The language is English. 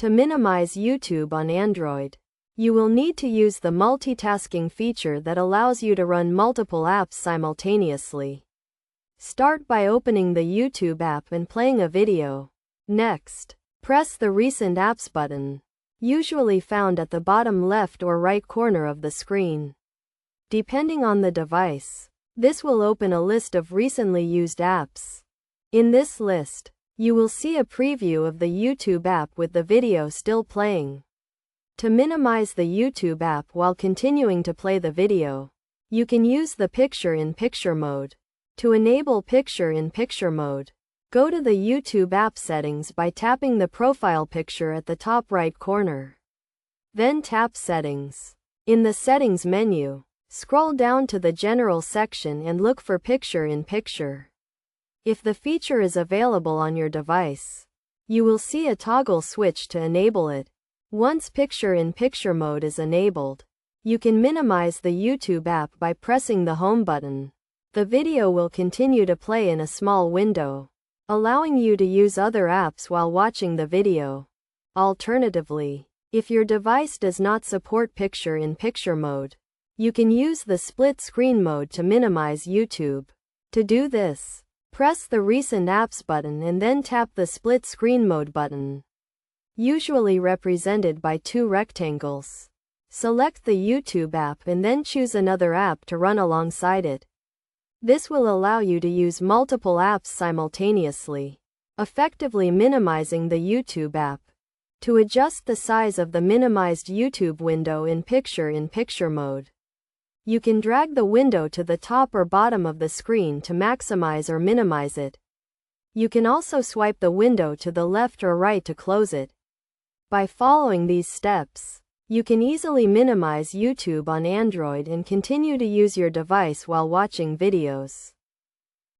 To minimize YouTube on Android, you will need to use the multitasking feature that allows you to run multiple apps simultaneously. Start by opening the YouTube app and playing a video. Next, press the Recent Apps button, usually found at the bottom left or right corner of the screen. Depending on the device, this will open a list of recently used apps. In this list, you will see a preview of the YouTube app with the video still playing. To minimize the YouTube app while continuing to play the video, you can use the picture-in-picture mode. To enable picture-in-picture mode, go to the YouTube app settings by tapping the profile picture at the top right corner. Then tap Settings. In the Settings menu, scroll down to the General section and look for Picture-in-Picture. If the feature is available on your device, you will see a toggle switch to enable it. Once picture-in-picture mode is enabled, you can minimize the YouTube app by pressing the Home button. The video will continue to play in a small window, allowing you to use other apps while watching the video. Alternatively, if your device does not support picture-in-picture mode, you can use the split screen mode to minimize YouTube. To do this, press the Recent Apps button and then tap the Split Screen Mode button, usually represented by two rectangles. Select the YouTube app and then choose another app to run alongside it. This will allow you to use multiple apps simultaneously, effectively minimizing the YouTube app. To adjust the size of the minimized YouTube window in picture-in-picture mode, you can drag the window to the top or bottom of the screen to maximize or minimize it. You can also swipe the window to the left or right to close it. By following these steps, you can easily minimize YouTube on Android and continue to use your device while watching videos.